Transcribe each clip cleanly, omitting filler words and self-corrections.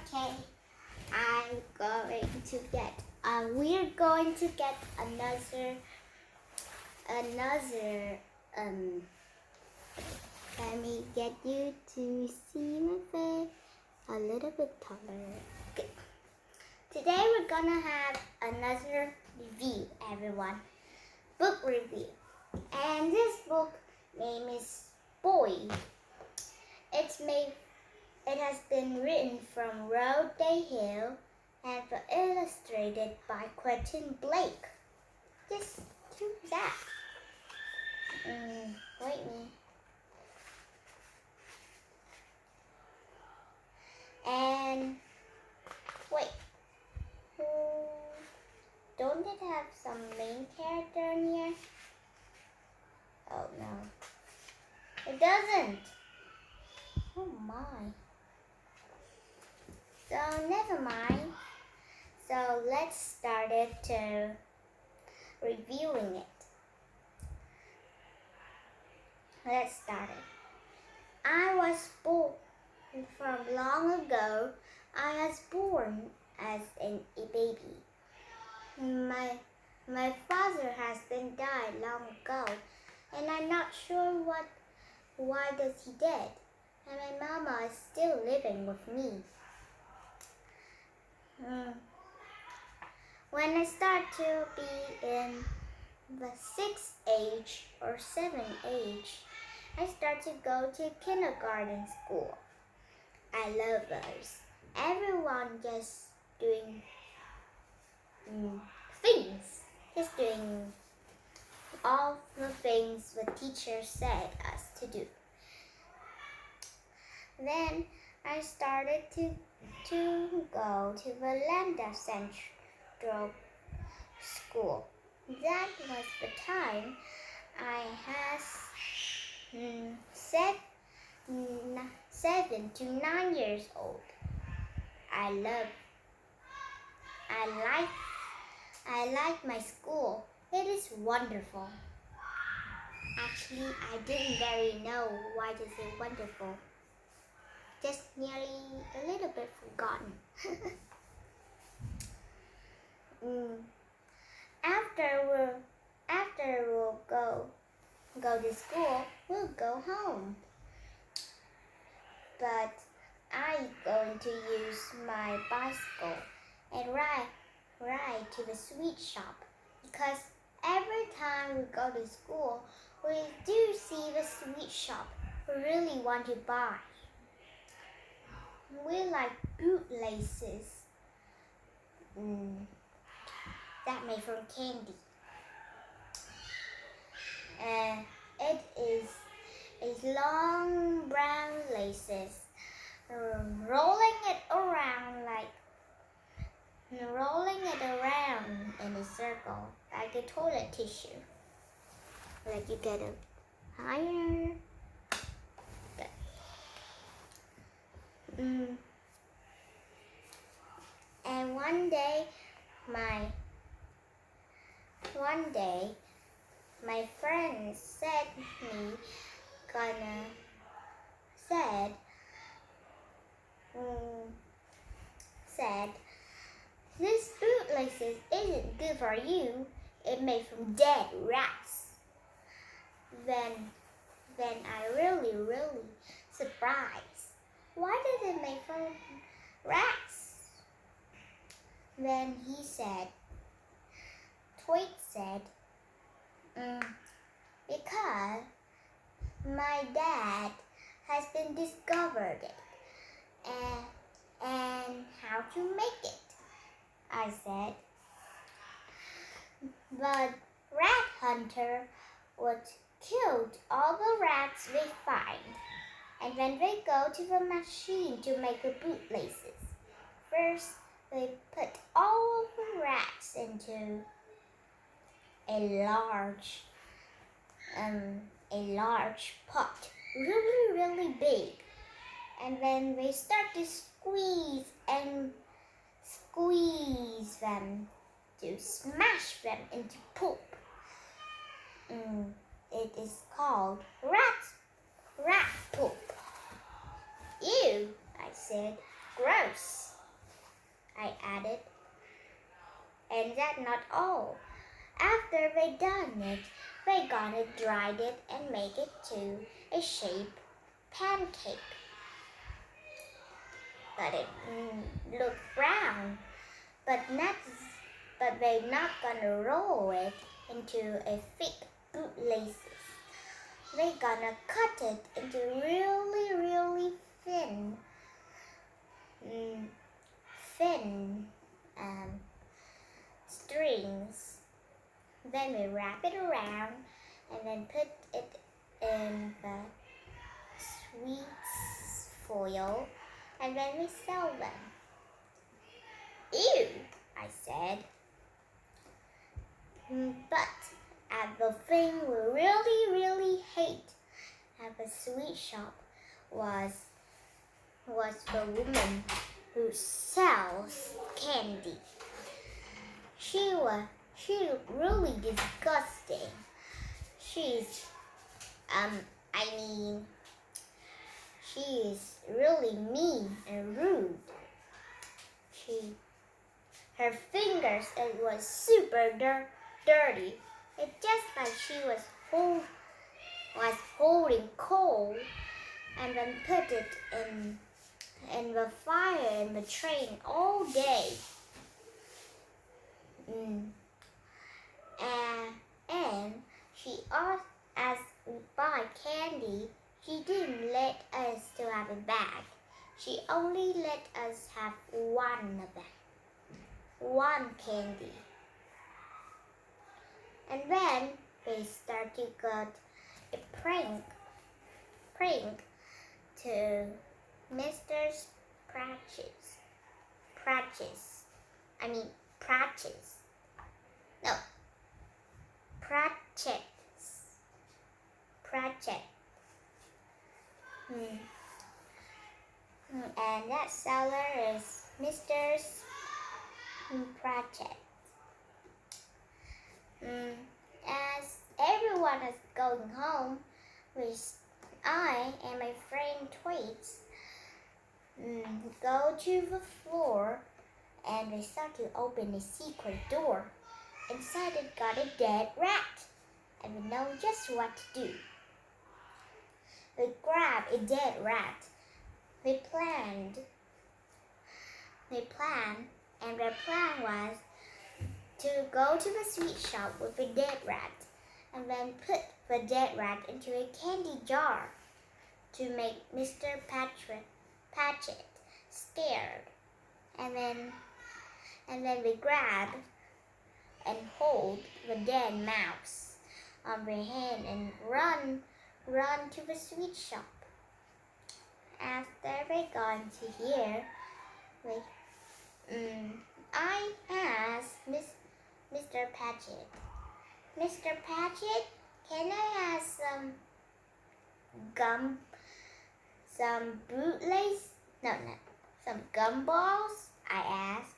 Okay, we're going to get another, let me get you to see my face a little bit taller. Okay. Today we're gonna have another review, everyone. Book review. And this book name is Boy. It has been written from Roald Dahl and illustrated by Quentin Blake. Just do that. Wait me. And wait. Don't it have some main character in here? Oh no. It doesn't. Oh my. So never mind. So let's start it to reviewing it. Let's start it. I was born from long ago. I was born as a baby. My father has been died long ago, and I'm not sure why does he dead. And my mama is still living with me. When I start to be in the 6th age or 7th age, I start to go to kindergarten school. I love those. Everyone just doing things. Just doing all the things the teacher said us to do. Then I started to go to the Lambda Central School. That was the time I had 7 to 9 years old. I like my school. It is wonderful. Actually, I didn't very know why is it wonderful. Just nearly a little bit forgotten. After we'll go to school, we'll go home. But I'm going to use my bicycle and ride to the sweet shop, because every time we go to school, we do see the sweet shop we really want to buy. We like bootlaces that made from candy. It is long brown laces, rolling it around in a circle like a toilet tissue. Like you get it higher. And one day my friend said this bootlaces isn't good for you. It made from dead rats. Then I really surprised. Why did it make from rats? Then Tweet said, because my dad has been discovered it and how to make it. I said, the rat hunter would kill all the rats they find, and then they go to the machine to make the bootlaces. First, they put all of the rats into a large pot, really big, and then they start to squeeze them to smash them into pulp. It is called rat pulp. Ew, I said, gross. And that's not all. After they done it, they gonna dry it and make it to a shape pancake. But it look brown. But they not gonna roll it into a thick bootlaces. They gonna cut it into really, really thin, strings. Then we wrap it around and then put it in the sweet foil, and then we sell them. Ew, I said. But the thing we really, really hate at the sweet shop was the woman who sells candy. She looked really disgusting. She's really mean and rude. Her fingers, it was super dirty. It's just like she was holding coal and then put it in the fire in the train all day. And she asked as we buy candy, she didn't let us to have a bag. She only let us have one candy. And then we start to get a prank to Mr. Pratchett. And that seller is Mr. Pratchett. As everyone is going home, I and my friend Twaits go to the floor and we start to open a secret door. Inside it got a dead rat, and we know just what to do. We grab a dead rat. We planned, and their plan was to go to the sweet shop with the dead rat and then put the dead rat into a candy jar to make Mr. Patchett scared. And then we grab and hold the dead mouse on the hand and run to the sweet shop. After we got to here, I asked Mr. Patchett, Mr. Patchett, can I have some gumballs? I asked.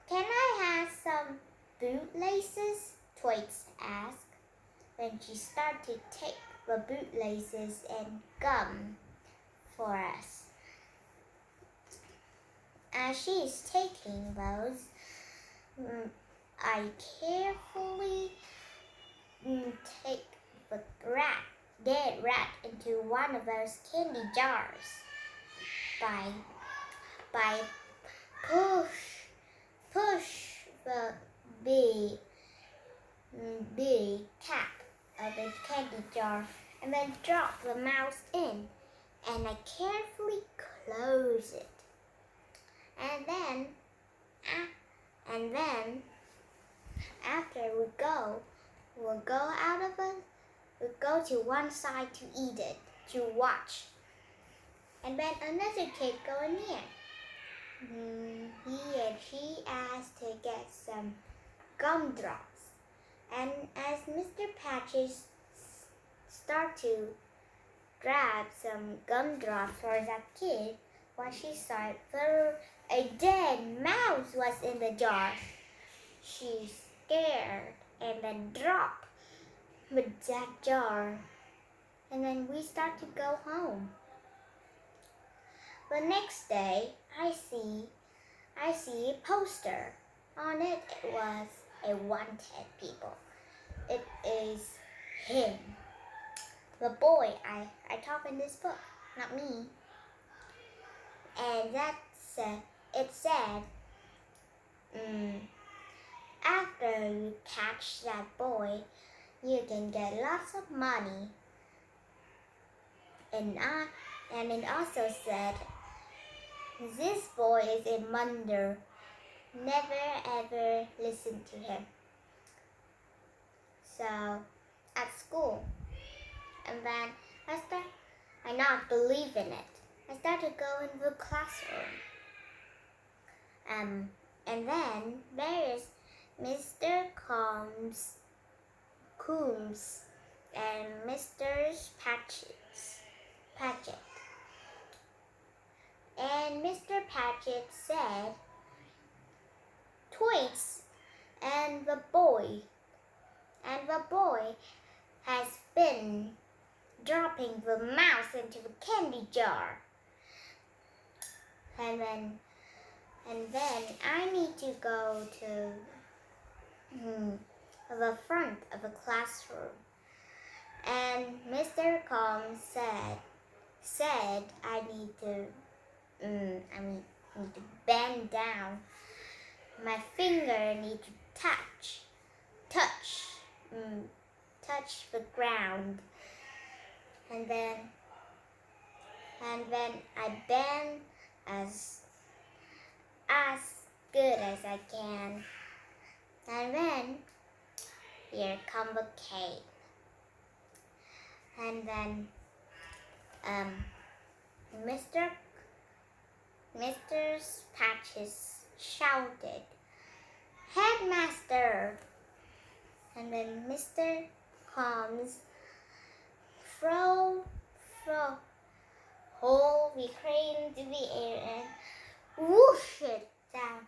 Can I have some bootlaces? Twaits asked. Then she started to take the bootlaces and gum for us. As she is taking those, I carefully take the dead rat into one of those candy jars by push the big cap of the candy jar and then drop the mouse in, and I carefully close it. And then after we'll go to one side to eat it, to watch. And then another kid go in here. He and she asked to get some gumdrops. And as Mr. Patches start to grab some gumdrops for that kid, what she saw, a dead mouse was in the jar. She scared and then dropped with that jar. And then we start to go home. The next day, I see a poster On it was a wanted people. It is him. The boy I talk in this book, not me. And it said, after you catch that boy, you can get lots of money. And it also said, this boy is a wonder. Never ever listen to him. So at school, and then I not believe in it. I started going to the classroom. And then there is Mr. Coombs and Mr. Patchett. And Mr. Patchett said, "Twice, and the boy has been dropping the mouse into the candy jar." And then I need to go to the front of the classroom. And Mr. Combs said I need to bend down. My finger need to touch the ground. And then I bend as good as I can. And then here come the cake. And then Mr. Patches shouted, "Headmaster!" And then Mr. Combs hold the crane into the air and whoosh it down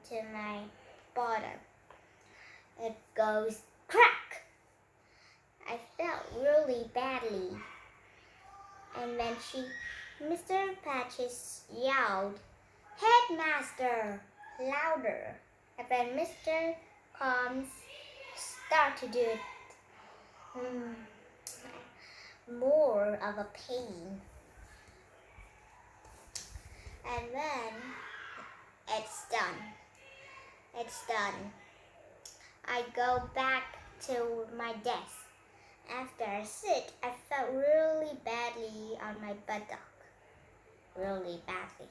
to my bottom. It goes crack. I felt really badly. And then Mr. Patches yelled, "Headmaster!" louder. And then Mr. Combs started to do it more of a pain. And then it's done. I go back to my desk. After I sit, I felt really badly on my buttock. Really badly.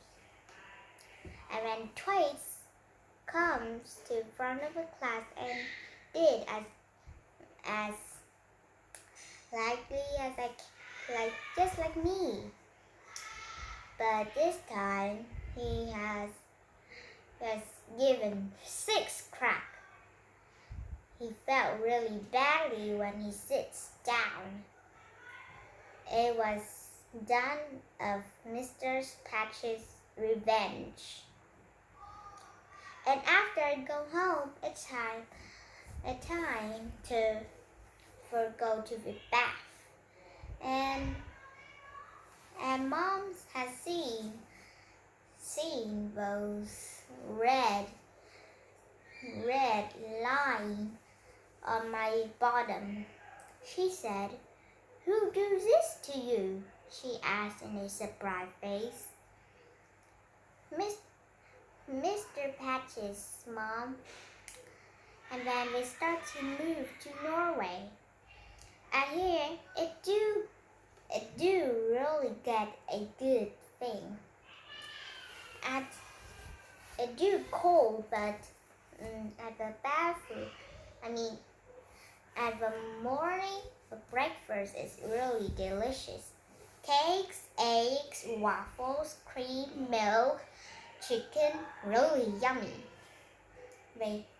And then twice comes to front of the class and did as likely as just like me. But this time he has given 6 crack. He felt really badly when he sits down. It was done of Mr. Patch's revenge. And after I go home, it's time to go to the bath. And Mom has seen those red line on my bottom. She said, "Who do this to you?" she asked in a surprised face. Mr. Patches, Mom. And then we start to move to Norway. I hear it do really get a good thing. It do cold, but at the bathroom, at the morning, the breakfast is really delicious. Cakes, eggs, waffles, cream, milk, chicken, really yummy.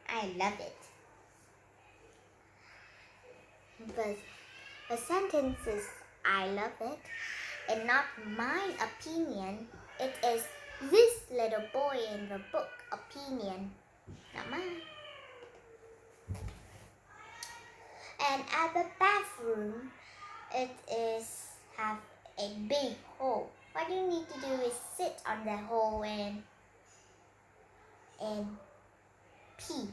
I love it. But the sentence is, "I love it," and not my opinion. It is this little boy in the book opinion, not mine. And at the bathroom, it is have a big hole. What you need to do is sit on the hole and pee.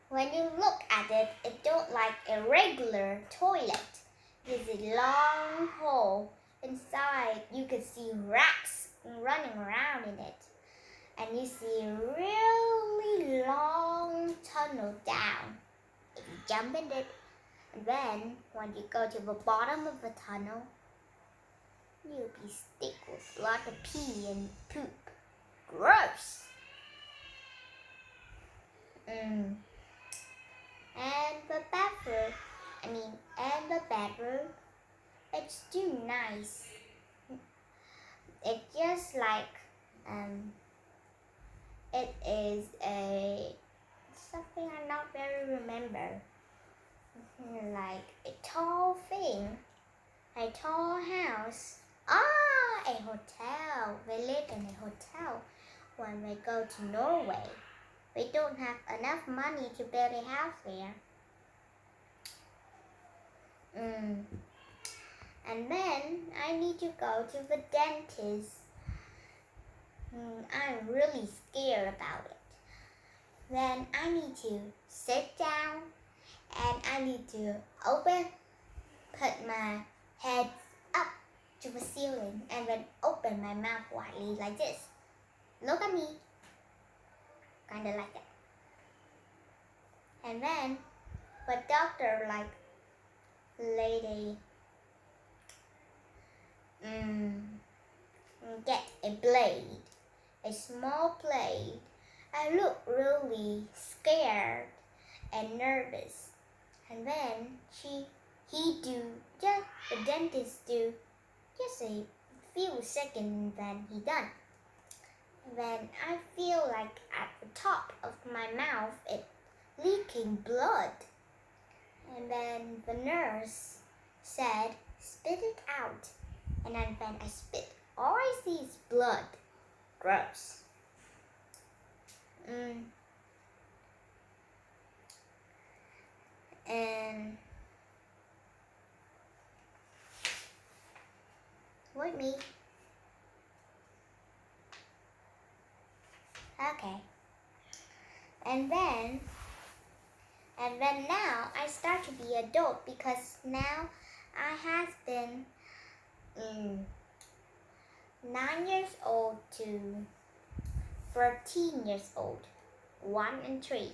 When you look at it, it don't like a regular toilet. There's a long hole inside. You can see rats running around in it. And you see a really long tunnel down. If you jump in it, and then when you go to the bottom of the tunnel, you'll be stuck with a lot of pee and poop. Gross! And the bedroom, it's too nice. It's just like, it is something I not very remember. Like a tall thing, a tall house. A hotel. We live in a hotel when we go to Norway. We don't have enough money to build a house there. And then I need to go to the dentist. I'm really scared about it. Then I need to sit down and I need to put my head up to the ceiling and then open my mouth widely like this. Look at me. Kinda like that. And then the doctor lady get a blade, a small blade. I look really scared and nervous. And then the dentist do just a few seconds, then he done. Then I feel like at the top of my mouth it leaking blood. And then the nurse said, spit it out. And then I spit. All I see is blood. Gross. And with me. Okay. And then now I start to be adult because now I have been 9 years old to 13 years old, 1 and 3.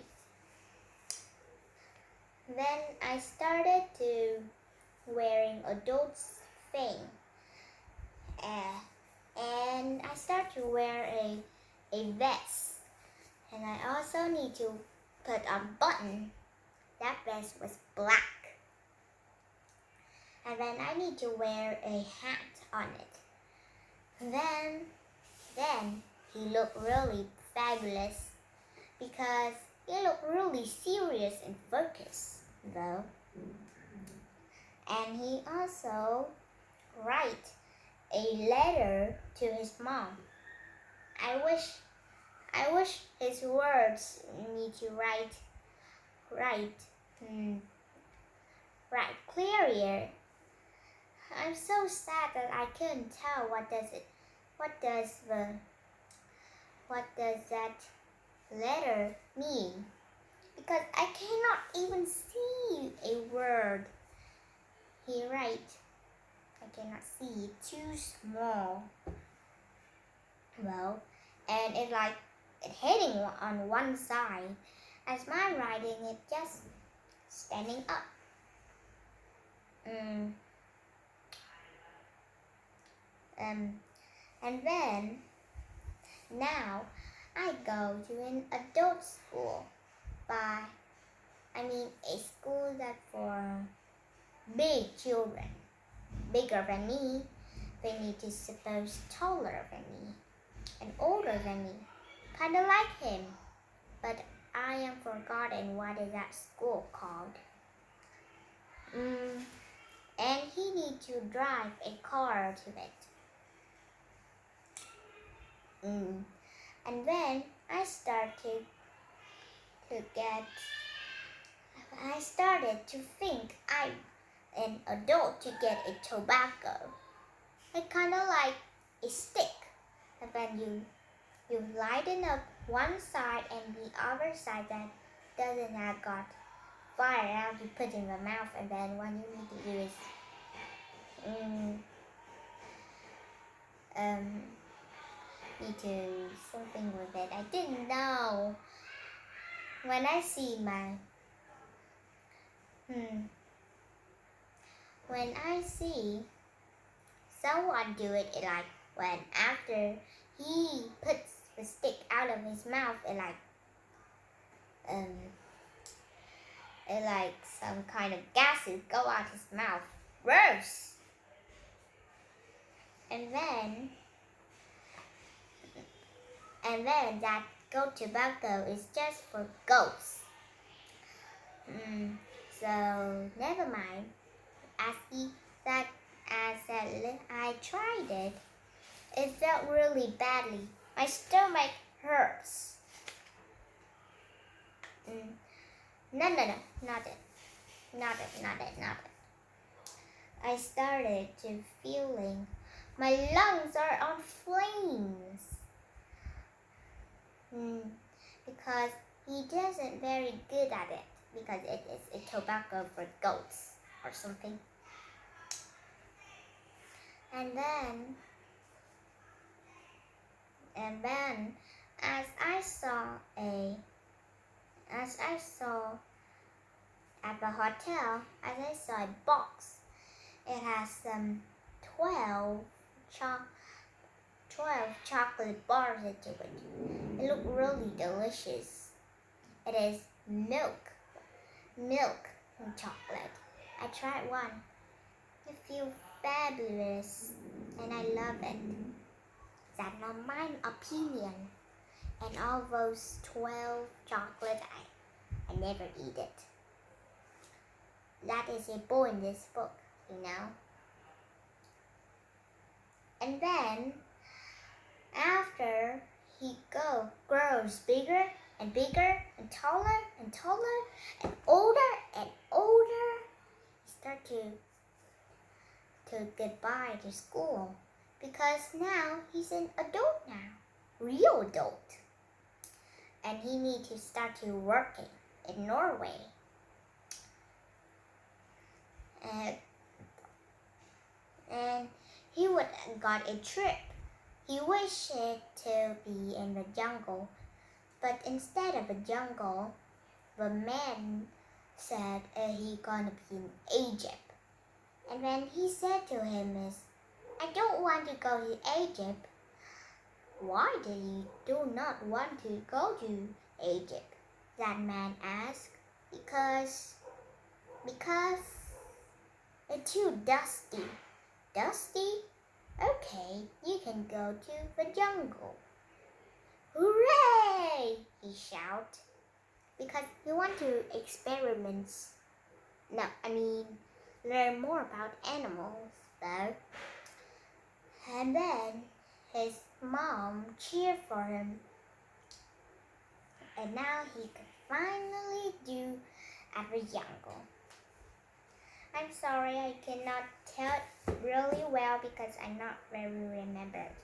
Then I started to wearing adult's thing, and I start to wear a vest, and I also need to put a button. That vest was black, and then I need to wear a hat on it. Then he looked really fabulous because he looked really serious and focused though. And he also write a letter to his mom. I wish his words need to write clearer. I'm so sad that I couldn't tell what does that letter mean, because I cannot even see a word he write. I cannot see it, too small. Well, and it hitting on one side, as my writing it just standing up. And then now I go to an adult school, a school that for big children, bigger than me. They need to suppose taller than me and older than me, kinda like him, but I am forgotten what is that school called. And he need to drive a car to it. And then I started to think I'm an adult to get a tobacco. It's kind of like a stick, and then you lighten up one side and the other side that doesn't have got fire out, you put in the mouth, and then what you need to do is need to do something with it. I didn't know. When I see when I see someone do it, like when after he puts the stick out of his mouth, it like some kind of gases go out his mouth. Gross. And then that goat tobacco is just for goats. So never mind. As I tried it, it felt really badly. My stomach hurts. No, not it. I started to feeling my lungs are on flames. Because he isn't very good at it, because it is a tobacco for goats or something. And then as I saw at the hotel, as I saw a box, it has some 12 chocolate bars into it. It looked really delicious. It is milk and chocolate. I tried one. It feels fabulous and I love it. That's not my opinion. And all those 12 chocolate, I never eat it. That is a boy in this book, you know. And then after he grows bigger and bigger and taller and taller and older and older, he starts to goodbye to school, because now he's an adult now, real adult, and he needs to start to working in Norway. And he would got a trip. He wished it to be in the jungle, but instead of a jungle, the man said he gonna be in Egypt. And then he said to him I don't want to go to Egypt. Why do you do not want to go to Egypt? That man asked. Because it's too dusty. Dusty? Okay, you can go to the jungle. Hooray! He shouted. Because he wanted to experiment. Learn more about animals, though. And then his mom cheered for him. And now he could finally do at the jungle. I'm sorry, I cannot tell it really well because I'm not very remembered.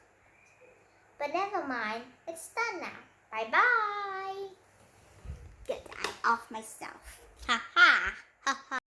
But never mind, it's done now. Bye-bye. Get that off myself. Ha ha. Ha ha.